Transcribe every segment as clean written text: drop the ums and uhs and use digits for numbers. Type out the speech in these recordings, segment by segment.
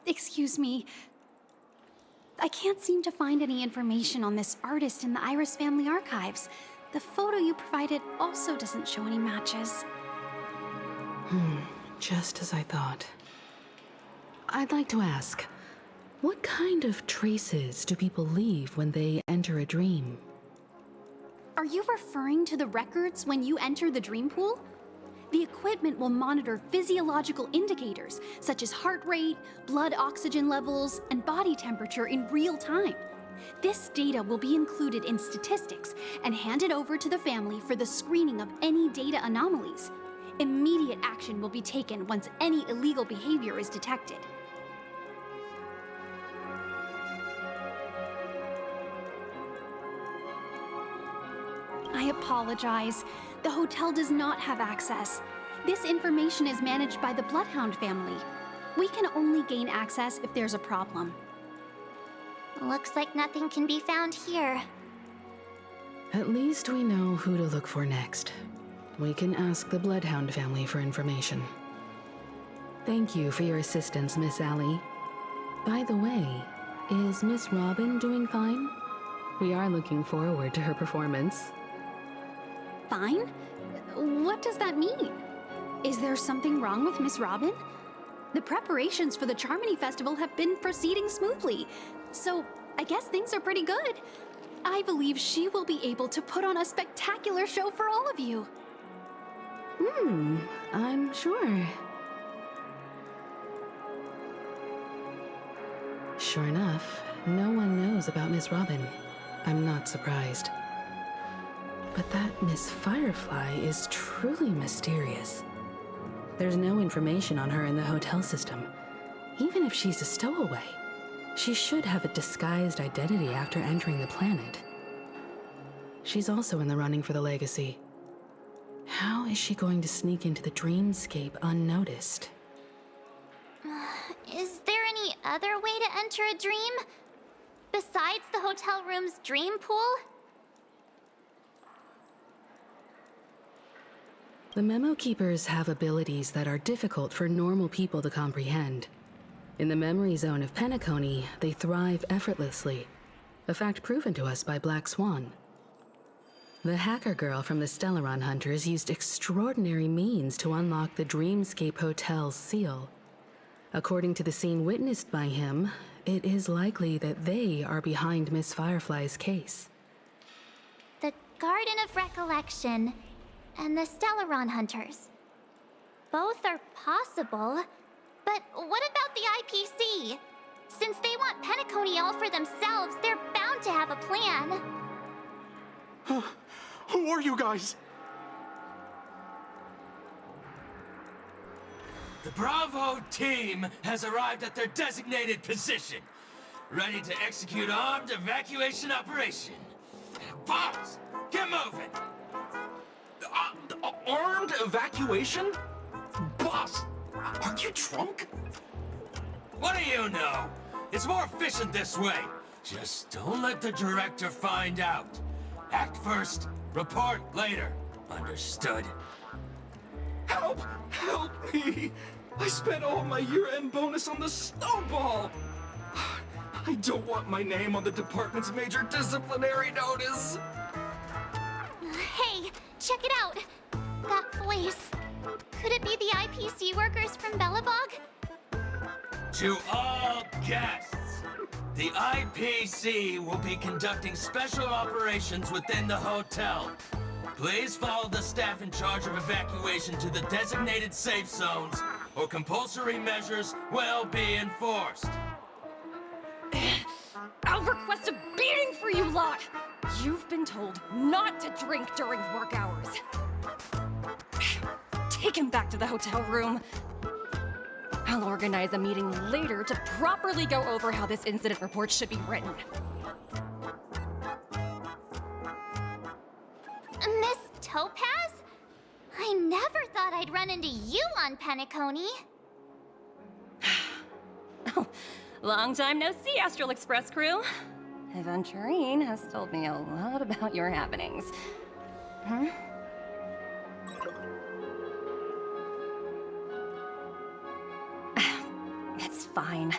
Excuse me. I can't seem to find any information on this artist in the Iris family archives. The photo you provided also doesn't show any matches. Just as I thought. I'd like to ask, what kind of traces do people leave when they enter a dream? Are you referring to the records when you enter the dream pool? The equipment will monitor physiological indicators such as heart rate, blood oxygen levels, and body temperature in real time. This data will be included in statistics and handed over to the family for the screening of any data anomalies. Immediate action will be taken once any illegal behavior is detected. I apologize. The hotel does not have access. This information is managed by the Bloodhound family. We can only gain access if there's a problem. Looks like nothing can be found here. At least we know who to look for next. We can ask the Bloodhound family for information. Thank you for your assistance, Miss Allie. By the way, is Miss Robin doing fine? We are looking forward to her performance. Fine? What does that mean? Is there something wrong with Miss Robin? The preparations for the Charmony Festival have been proceeding smoothly, so I guess things are pretty good. I believe she will be able to put on a spectacular show for all of you. I'm sure. Sure enough, no one knows about Miss Robin. I'm not surprised. But that Miss Firefly is truly mysterious. There's no information on her in the hotel system. Even if she's a stowaway, she should have a disguised identity after entering the planet. She's also in the running for the legacy. How is she going to sneak into the dreamscape unnoticed? Is there any other way to enter a dream? Besides the hotel room's dream pool? The Memo Keepers have abilities that are difficult for normal people to comprehend. In the memory zone of Penacony, they thrive effortlessly, a fact proven to us by Black Swan. The hacker girl from the Stellaron Hunters used extraordinary means to unlock the Dreamscape Hotel's seal. According to the scene witnessed by him, it is likely that they are behind Miss Firefly's case. The Garden of Recollection and the Stellaron Hunters. Both are possible, but what about the IPC? Since they want Penacony all for themselves, they're bound to have a plan. Who are you guys? The Bravo team has arrived at their designated position, ready to execute armed evacuation operation. Boss, get moving! Armed evacuation? Boss, are you drunk? What do you know? It's more efficient this way. Just don't let the director find out. Act first, report later. Understood? Help! Help me! I spent all my year-end bonus on the snowball! I don't want my name on the department's major disciplinary notice! Hey, check it out! That voice. Could it be the IPC workers from Bellabog? To all guests, the IPC will be conducting special operations within the hotel. Please follow the staff in charge of evacuation to the designated safe zones, or compulsory measures will be enforced. I'll request a beating for you lot! You've been told not to drink during work hours. Take him back to the hotel room. I'll organize a meeting later to properly go over how this incident report should be written. Miss Topaz? I never thought I'd run into you on Penacony. Oh, long time no see, Astral Express crew. Aventurine has told me a lot about your happenings. Huh? It's fine.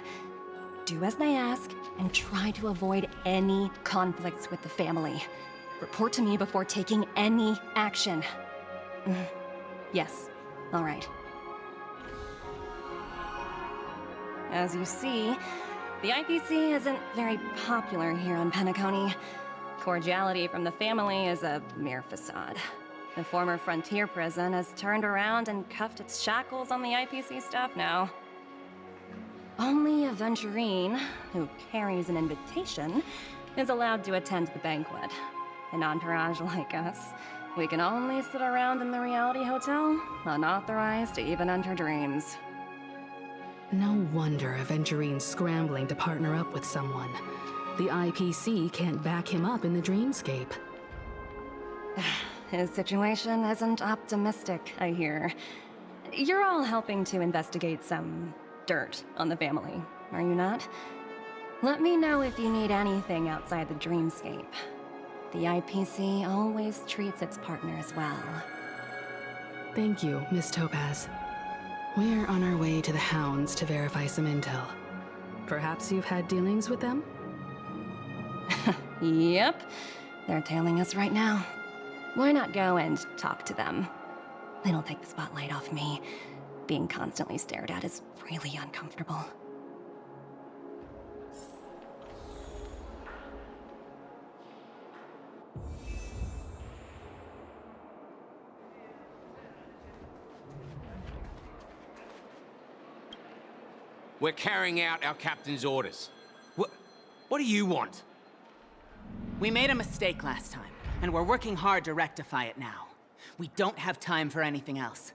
Do as they ask, and try to avoid any conflicts with the family. Report to me before taking any action. Yes, all right. As you see, the IPC isn't very popular here on Penacony. Cordiality from the family is a mere facade. The former frontier prison has turned around and cuffed its shackles on the IPC staff now. Only a Venturine, who carries an invitation, is allowed to attend the banquet. An entourage like us, we can only sit around in the reality hotel, unauthorized to even enter dreams. No wonder a Venturine's scrambling to partner up with someone. The IPC can't back him up in the dreamscape. His situation isn't optimistic, I hear. You're all helping to investigate some dirt on the family, are you not? Let me know if you need anything outside the dreamscape. The IPC always treats its partners well. Thank you, Miss Topaz. We're on our way to the Hounds to verify some intel. Perhaps you've had dealings with them? Yep, they're tailing us right now. Why not go and talk to them? It'll take the spotlight off me. Being constantly stared at is really uncomfortable. We're carrying out our captain's orders. What do you want? We made a mistake last time, and we're working hard to rectify it now. We don't have time for anything else.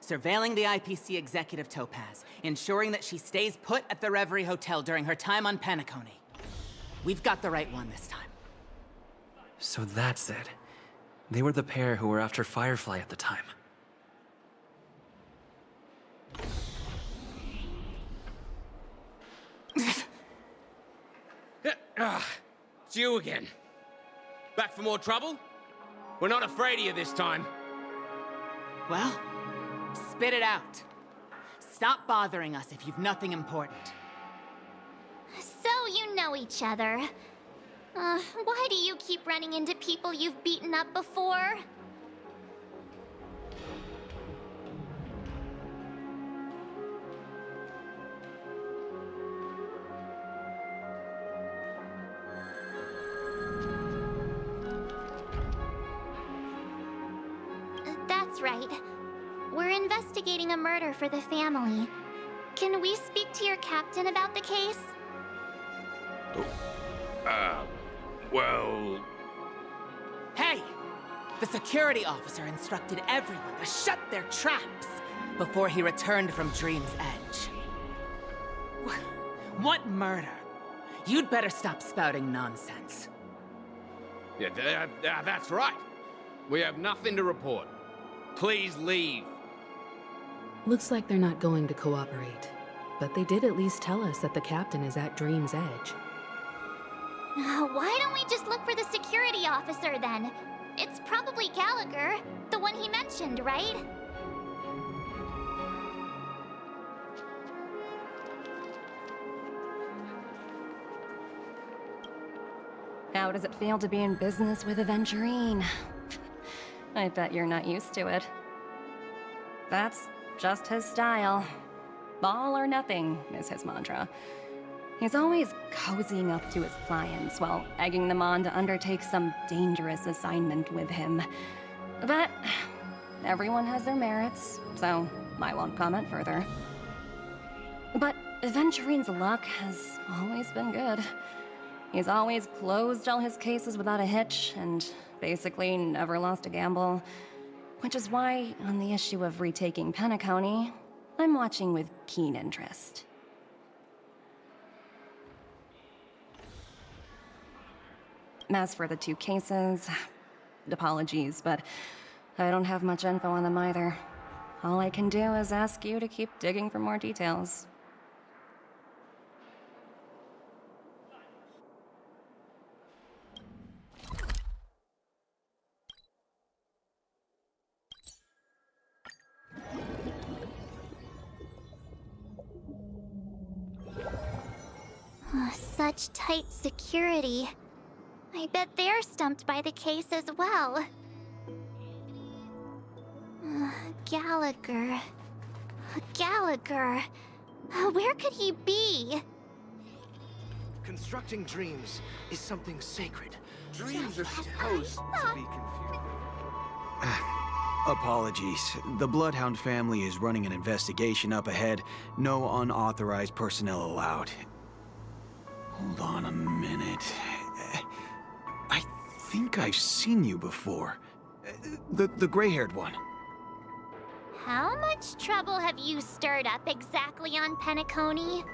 Surveilling the IPC executive Topaz, ensuring that she stays put at the Reverie Hotel during her time on Penacony. We've got the right one this time. So that's it. They were the pair who were after Firefly at the time. It's you again. Back for more trouble? We're not afraid of you this time. Well, spit it out. Stop bothering us if you've nothing important. So you know each other. Why do you keep running into people you've beaten up before? That's right. We're investigating a murder for the family. Can we speak to your captain about the case? Well... Hey! The security officer instructed everyone to shut their traps before he returned from Dream's Edge. What murder? You'd better stop spouting nonsense. Yeah, that's right. We have nothing to report. Please leave. Looks like they're not going to cooperate. But they did at least tell us that the captain is at Dream's Edge. Why don't we just look for the security officer then? It's probably Gallagher, the one he mentioned, right? How does it feel to be in business with a Venturine? I bet you're not used to it. That's just his style. All or nothing is his mantra. He's always cozying up to his clients while egging them on to undertake some dangerous assignment with him. But everyone has their merits, so I won't comment further. But Venturine's luck has always been good. He's always closed all his cases without a hitch, and basically never lost a gamble. Which is why, on the issue of retaking Penacony, I'm watching with keen interest. As for the two cases, apologies, but I don't have much info on them either. All I can do is ask you to keep digging for more details. such tight security. I bet they're stumped by the case as well. Gallagher. Gallagher. Where could he be? Constructing dreams is something sacred. Dreams are supposed to be confusing. Apologies. The Bloodhound family is running an investigation up ahead. No unauthorized personnel allowed. Hold on a minute. I think I've seen you before. The gray-haired one. How much trouble have you stirred up exactly on Penacony?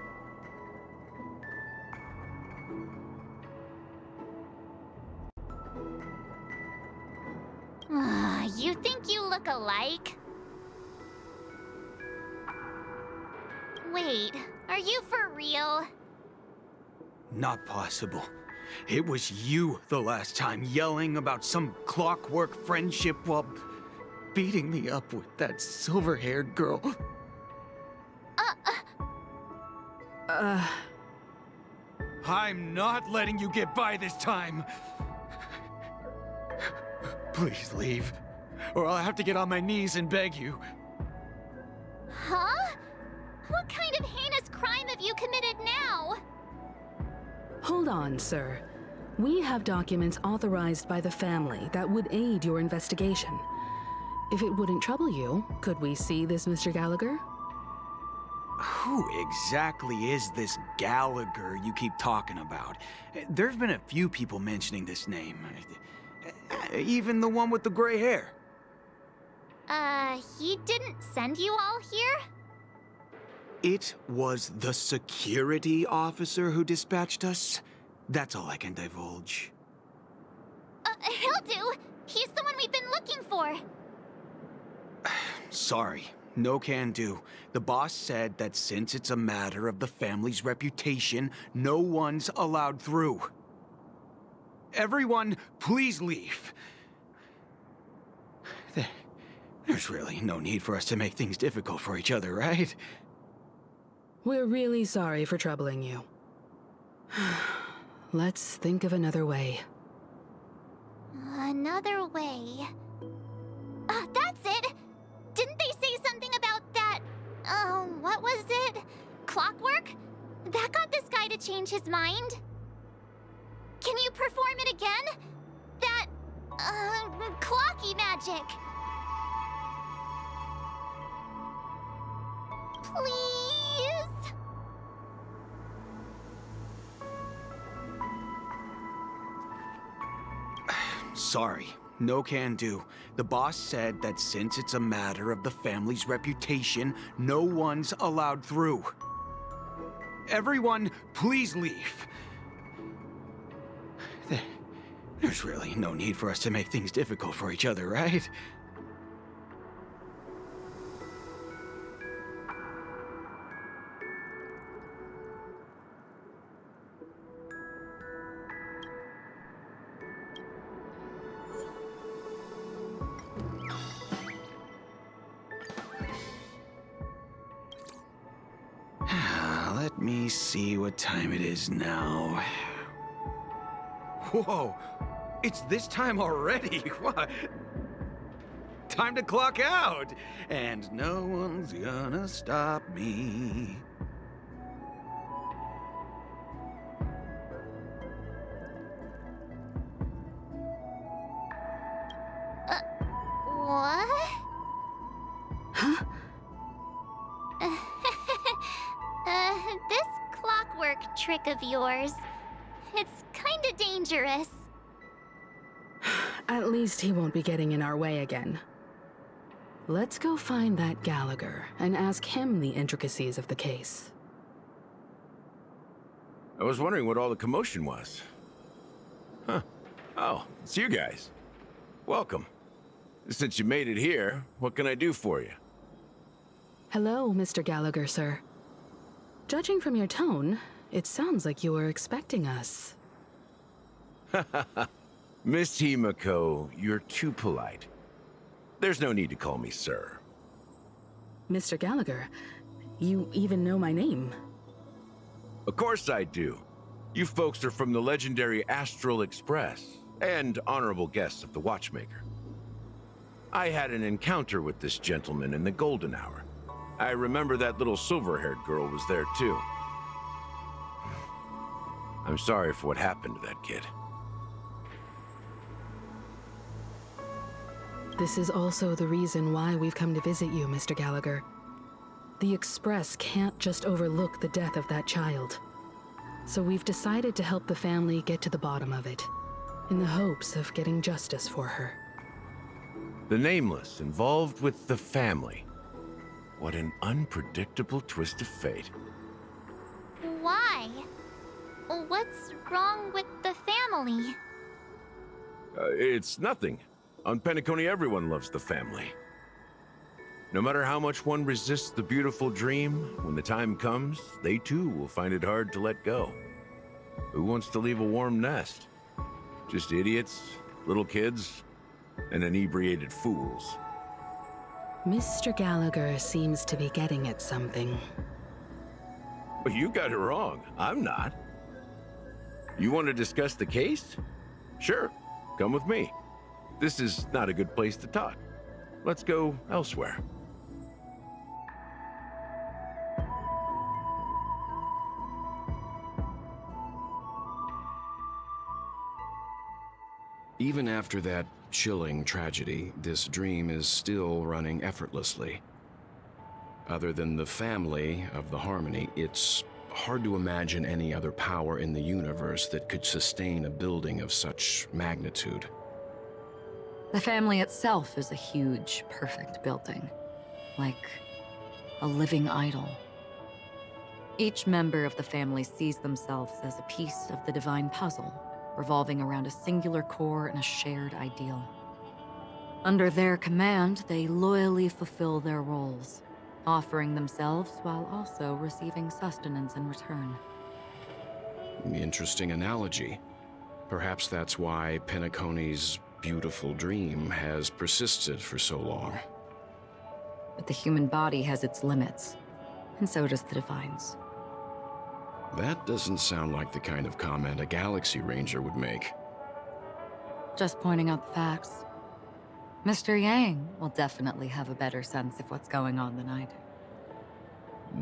You think you look alike? Wait, are you for real? Not possible. It was you the last time yelling about some clockwork friendship while beating me up with that silver-haired girl. I'm not letting you get by this time. Please leave, or I'll have to get on my knees and beg you. Huh? What kind of heinous crime have you committed now? Hold on, sir. We have documents authorized by the family that would aid your investigation. If it wouldn't trouble you, could we see this Mr. Gallagher? Who exactly is this Gallagher you keep talking about? There's been a few people mentioning this name. Even the one with the gray hair. He didn't send you all here? It was the security officer who dispatched us. That's all I can divulge. He'll do. He's the one we've been looking for. Sorry, no can do. The boss said that since it's a matter of the family's reputation, no one's allowed through. Everyone, please leave. There's really no need for us to make things difficult for each other, right? We're really sorry for troubling you. Let's think of another way. Another way. That's it! Didn't they say something about that? What was it? Clockwork? That got this guy to change his mind? Can you perform it again? That, clocky magic. Please? Sorry, no can do. The boss said that since it's a matter of the family's reputation, no one's allowed through. Everyone, please leave. There's really no need for us to make things difficult for each other, right? Let me see what time it is now. Whoa! It's this time already! What? Time to clock out! And no one's gonna stop me. What? Huh? This clockwork trick of yours, it's kinda dangerous. At least he won't be getting in our way again. Let's go find that Gallagher and ask him the intricacies of the case. I was wondering what all the commotion was. Huh. Oh, it's you guys. Welcome. Since you made it here, what can I do for you? Hello, Mr. Gallagher, sir. Judging from your tone, it sounds like you were expecting us. Miss Himiko, you're too polite. There's no need to call me sir. Mr. Gallagher, you even know my name. Of course I do. You folks are from the legendary Astralexpress, and honorable guests of the Watchmaker. I had an encounter with this gentleman in the golden hour. I remember that little silver-haired girl was there too. I'm sorry for what happened to that kid. This is also the reason why we've come to visit you, Mr. Gallagher. The Express can't just overlook the death of that child. So we've decided to help the family get to the bottom of it, in the hopes of getting justice for her. The Nameless involved with the family. What an unpredictable twist of fate. Why? What's wrong with the family? It's nothing. On Penacony, everyone loves the family. No matter how much one resists the beautiful dream, when the time comes, they too will find it hard to let go. Who wants to leave a warm nest? Just idiots, little kids, and inebriated fools. Mr. Gallagher seems to be getting at something. Well, you got it wrong. I'm not. You want to discuss the case? Sure, come with me. This is not a good place to talk. Let's go elsewhere. Even after that chilling tragedy, this dream is still running effortlessly. Other than the family of the Harmony, it's hard to imagine any other power in the universe that could sustain a building of such magnitude. The family itself is a huge, perfect building, like a living idol. Each member of the family sees themselves as a piece of the divine puzzle, revolving around a singular core and a shared ideal. Under their command, they loyally fulfill their roles, offering themselves while also receiving sustenance in return. Interesting analogy. Perhaps that's why Penacony's beautiful dream has persisted for so long. But the human body has its limits, and so does the divine's. That doesn't sound like the kind of comment a Galaxie Ranger would make. Just pointing out the facts. Mr. Yang will definitely have a better sense of what's going on than I do.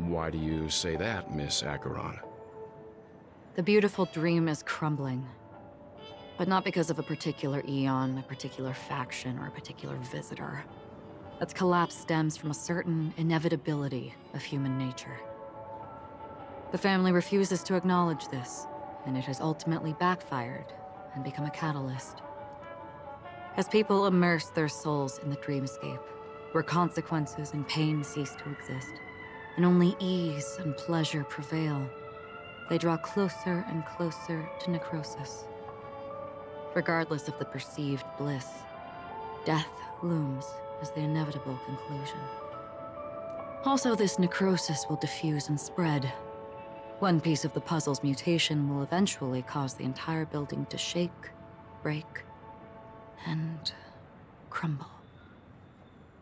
Why do you say that, Miss Acheron? The beautiful dream is crumbling. But not because of a particular eon, a particular faction, or a particular visitor. Its collapse stems from a certain inevitability of human nature. The family refuses to acknowledge this, and it has ultimately backfired and become a catalyst. As people immerse their souls in the dreamscape, where consequences and pain cease to exist, and only ease and pleasure prevail, they draw closer and closer to necrosis. Regardless of the perceived bliss, death looms as the inevitable conclusion. Also, this necrosis will diffuse and spread. One piece of the puzzle's mutation will eventually cause the entire building to shake, break, and crumble.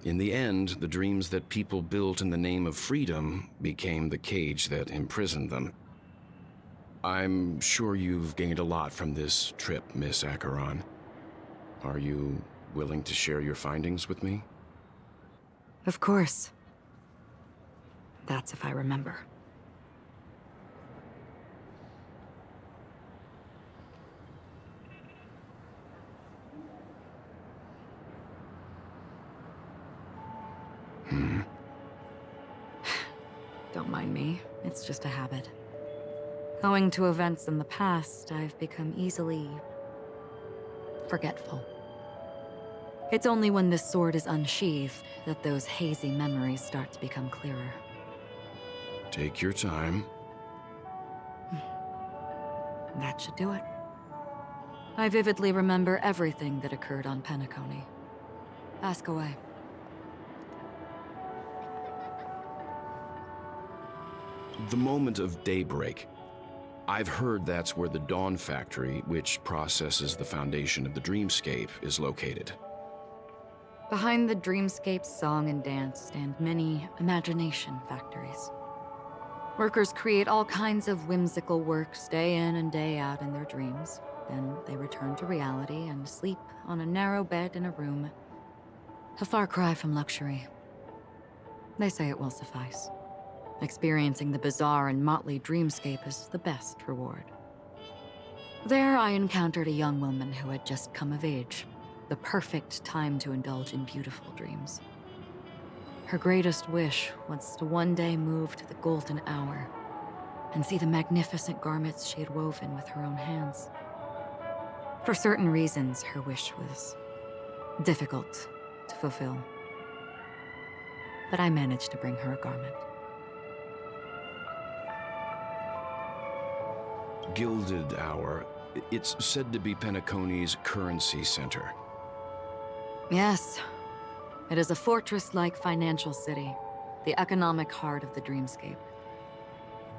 In the end, the dreams that people built in the name of freedom became the cage that imprisoned them. I'm sure you've gained a lot from this trip, Miss Acheron. Are you willing to share your findings with me? Of course. That's if I remember. Don't mind me. It's just a habit. Owing to events in the past, I've become easily forgetful. It's only when this sword is unsheathed that those hazy memories start to become clearer. Take your time. That should do it. I vividly remember everything that occurred on Penacony. Ask away. The moment of daybreak. I've heard that's where the Dawn Factory, which processes the foundation of the dreamscape, is located. Behind the dreamscape's song and dance stand many imagination factories. Workers create all kinds of whimsical works day in and day out in their dreams. Then they return to reality and sleep on a narrow bed in a room. A far cry from luxury. They say it will suffice. Experiencing the bizarre and motley dreamscape is the best reward. There I encountered a young woman who had just come of age. The perfect time to indulge in beautiful dreams. Her greatest wish was to one day move to the golden hour and see the magnificent garments she had woven with her own hands. For certain reasons, her wish was difficult to fulfill. But I managed to bring her a garment. Gilded Hour. It's said to be Penacony's currency center. Yes. It is a fortress-like financial city, the economic heart of the dreamscape.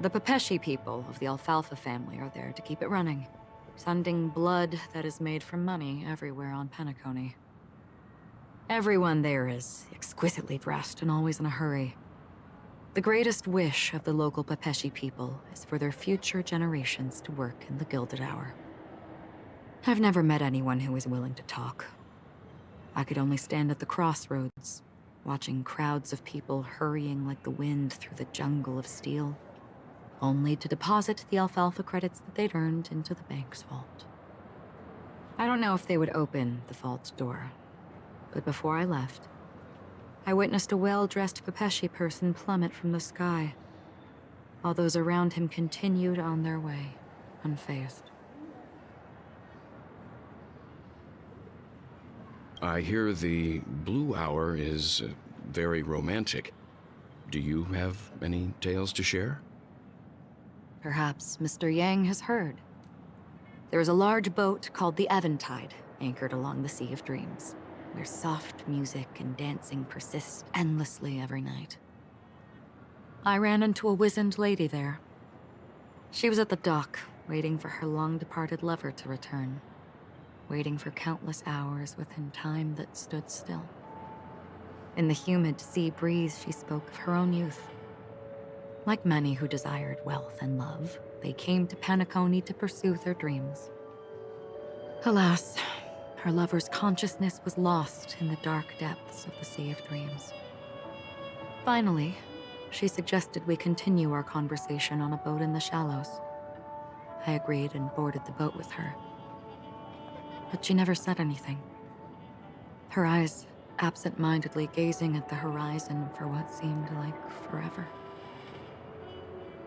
The Pepeshi people of the Alfalfa family are there to keep it running, sending blood that is made from money everywhere on Penacony. Everyone there is exquisitely dressed and always in a hurry. The greatest wish of the local Pepeshi people is for their future generations to work in the Gilded Hour. I've never met anyone who is willing to talk. I could only stand at the crossroads, watching crowds of people hurrying like the wind through the jungle of steel, only to deposit the alfalfa credits that they'd earned into the bank's vault. I don't know if they would open the vault door, but before I left, I witnessed a well-dressed Pepeshi person plummet from the sky, while those around him continued on their way, unfazed. I hear the Blue Hour is very romantic. Do you have any tales to share? Perhaps Mr. Yang has heard. There is a large boat called the Eventide, anchored along the Sea of Dreams, where soft music and dancing persist endlessly every night. I ran into a wizened lady there. She was at the dock, waiting for her long-departed lover to return, waiting for countless hours within time that stood still. In the humid sea breeze, she spoke of her own youth. Like many who desired wealth and love, they came to Penacony to pursue their dreams. Alas, her lover's consciousness was lost in the dark depths of the Sea of Dreams. Finally, she suggested we continue our conversation on a boat in the shallows. I agreed and boarded the boat with her. But she never said anything. Her eyes absent-mindedly gazing at the horizon for what seemed like forever.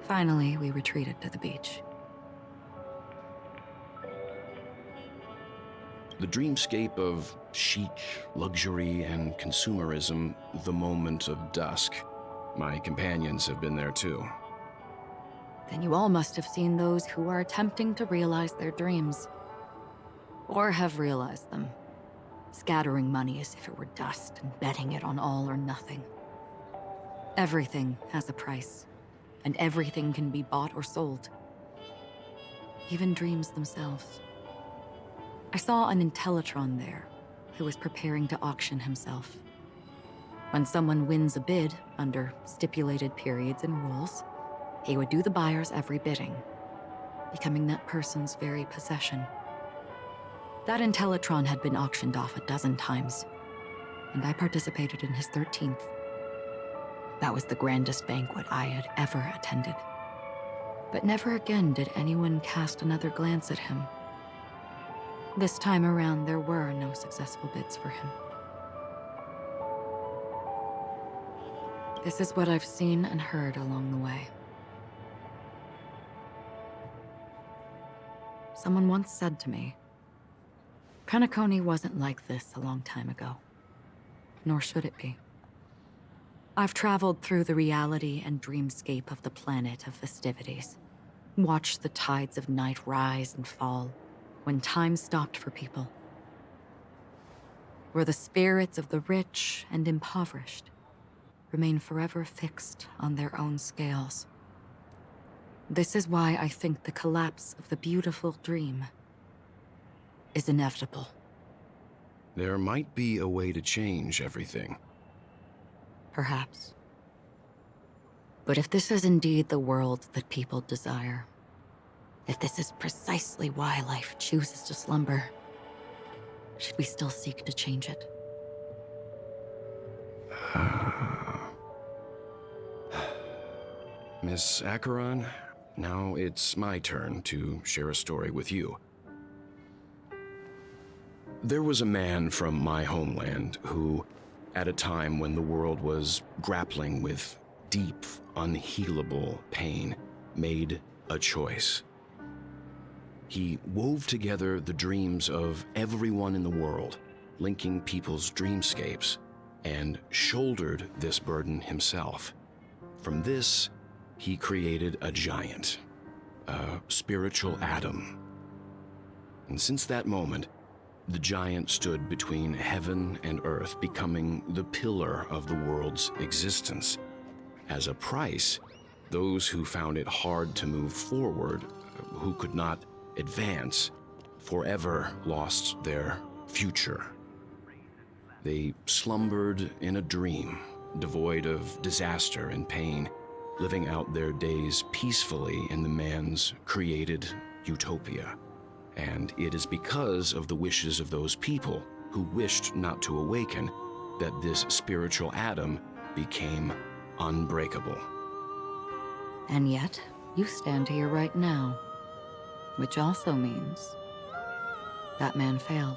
Finally, we retreated to the beach. The dreamscape of chic, luxury, and consumerism, the moment of dusk. My companions have been there too. Then you all must have seen those who are attempting to realize their dreams. Or have realized them, scattering money as if it were dust and betting it on all or nothing. Everything has a price, and everything can be bought or sold. Even dreams themselves. I saw an Intellitron there, who was preparing to auction himself. When someone wins a bid under stipulated periods and rules, he would do the buyer's every bidding, becoming that person's very possession. That Intellitron had been auctioned off a dozen times, and I participated in his 13th. That was the grandest banquet I had ever attended. But never again did anyone cast another glance at him. This time around, there were no successful bids for him. This is what I've seen and heard along the way. Someone once said to me, Penacony wasn't like this a long time ago, nor should it be. I've traveled through the reality and dreamscape of the planet of festivities, watched the tides of night rise and fall when time stopped for people, where the spirits of the rich and impoverished remain forever fixed on their own scales. This is why I think the collapse of the beautiful dream is inevitable. There might be a way to change everything. Perhaps. But if this is indeed the world that people desire, if this is precisely why life chooses to slumber, should we still seek to change it? Miss Acheron, now it's my turn to share a story with you. There was a man from my homeland who, at a time when the world was grappling with deep, unhealable pain, made a choice. He wove together the dreams of everyone in the world, linking people's dreamscapes, and shouldered this burden himself. From this, he created a giant, a spiritual atom. And since that moment, the giant stood between heaven and earth, becoming the pillar of the world's existence. As a price, those who found it hard to move forward, who could not advance, forever lost their future. They slumbered in a dream, devoid of disaster and pain, living out their days peacefully in the man's created utopia. And it is because of the wishes of those people who wished not to awaken that this spiritual atom became unbreakable. And yet, you stand here right now, which also means that man failed.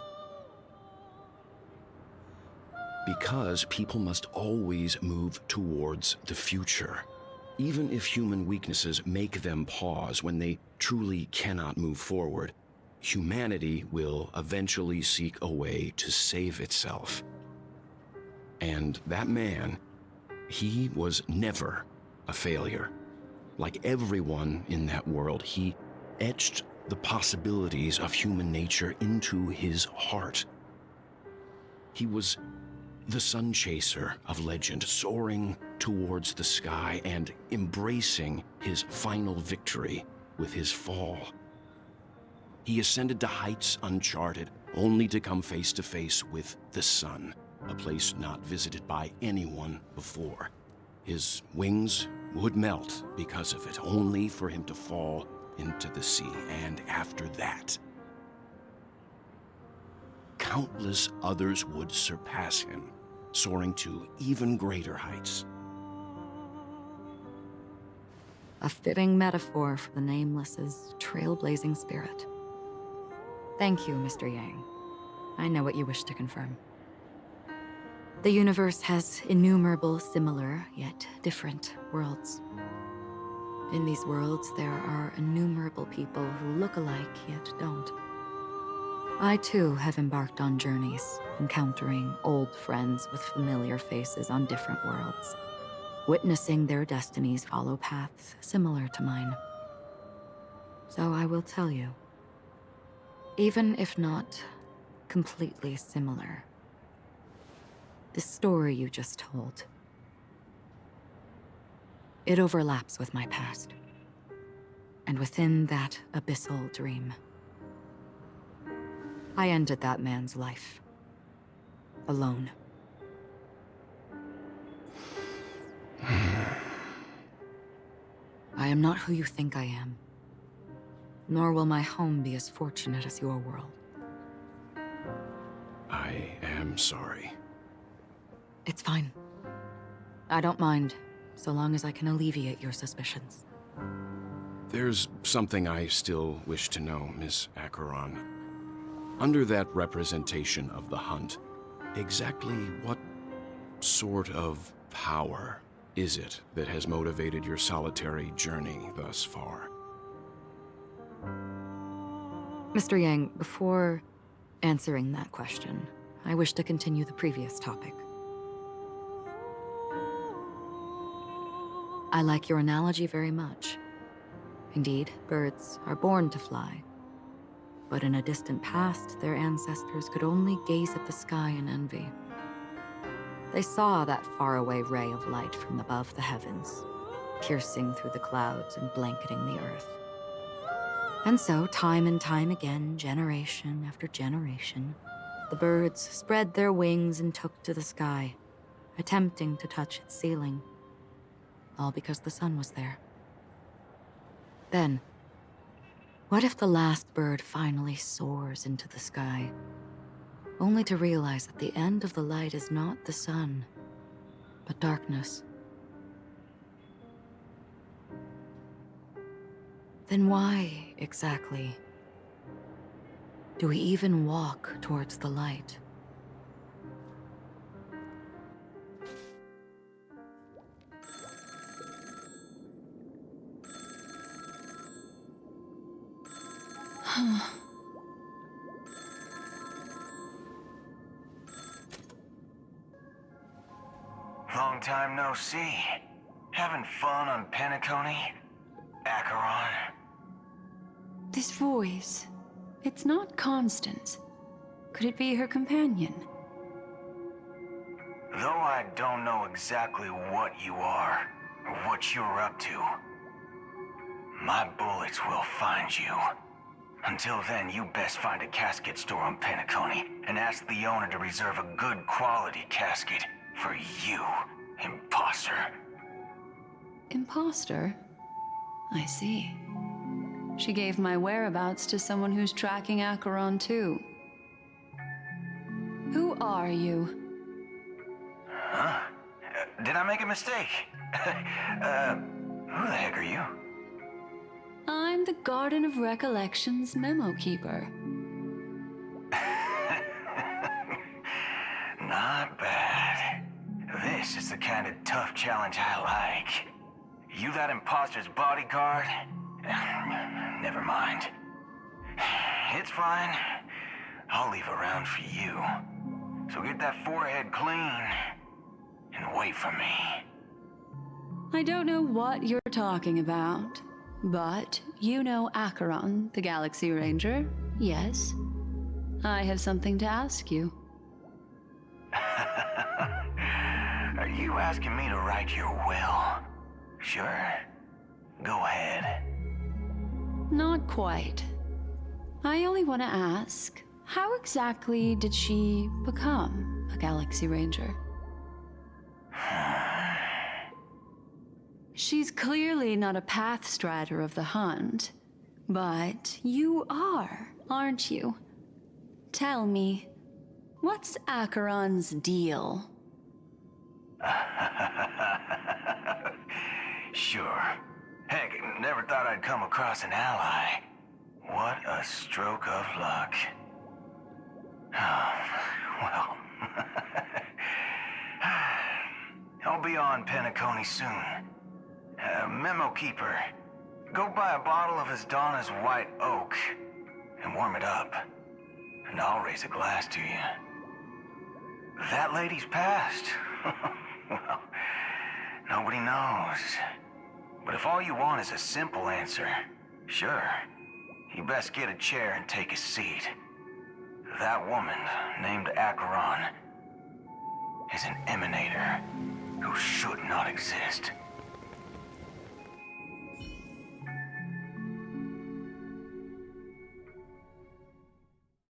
Because people must always move towards the future. Even if human weaknesses make them pause when they truly cannot move forward, humanity will eventually seek a way to save itself. And that man, he was never a failure. Like everyone in that world, he etched the possibilities of human nature into his heart. He was the sun chaser of legend, soaring towards the sky and embracing his final victory with his fall. He ascended to heights uncharted, only to come face to face with the sun, a place not visited by anyone before. His wings would melt because of it, only for him to fall into the sea. And after that, countless others would surpass him, soaring to even greater heights. A fitting metaphor for the Nameless's trailblazing spirit. Thank you, Mr. Yang. I know what you wish to confirm. The universe has innumerable similar, yet different worlds. In these worlds, there are innumerable people who look alike, yet don't. I, too, have embarked on journeys, encountering old friends with familiar faces on different worlds, witnessing their destinies follow paths similar to mine. So I will tell you, even if not completely similar, the story you just told, it overlaps with my past. And within that abyssal dream, I ended that man's life. Alone. I am not who you think I am. Nor will my home be as fortunate as your world. I am sorry. It's fine. I don't mind, so long as I can alleviate your suspicions. There's something I still wish to know, Miss Acheron. Under that representation of the hunt, exactly what sort of power is it that has motivated your solitary journey thus far? Mr. Yang, before answering that question, I wish to continue the previous topic. I like your analogy very much. Indeed, birds are born to fly. But in a distant past, their ancestors could only gaze at the sky in envy. They saw that faraway ray of light from above the heavens, piercing through the clouds and blanketing the earth. And so, time and time again, generation after generation, the birds spread their wings and took to the sky, attempting to touch its ceiling. all because the sun was there. Then, what if the last bird finally soars into the sky, only to realize that the end of the light is not the sun, but darkness? Then why, exactly, do we even walk towards the light? Long time no see. Having fun on Penacony? Acheron? This voice, it's not Constance. Could it be her companion? Though I don't know exactly what you are, or what you're up to, my bullets will find you. Until then, you best find a casket store on Penacony and ask the owner to reserve a good quality casket for you, imposter. Imposter? I see. She gave my whereabouts to someone who's tracking Acheron too. Who are you? Huh? Did I make a mistake? Who the heck are you? I'm the Garden of Recollection's memo keeper. Not bad. This is the kind of tough challenge I like. You that imposter's bodyguard? Never mind. It's fine. I'll leave a round for you. So get that forehead clean and wait for me. I don't know what you're talking about, but you know Acheron, the Galaxie Ranger, yes? I have something to ask you. Are you asking me to write your will? Sure. Go ahead. Not quite. I only want to ask, how exactly did she become a Galaxie Ranger? She's clearly not a path strider of the hunt, but you are, aren't you? Tell me, what's Acheron's deal? Sure. Heck, never thought I'd come across an ally. What a stroke of luck. Oh, well. I'll be on Penacony soon. Memo keeper, go buy a bottle of his Donna's White Oak and warm it up. And I'll raise a glass to you. That lady's passed. Well, nobody knows. But if all you want is a simple answer, sure, you best get a chair and take a seat. That woman, named Acheron, is an emanator who should not exist.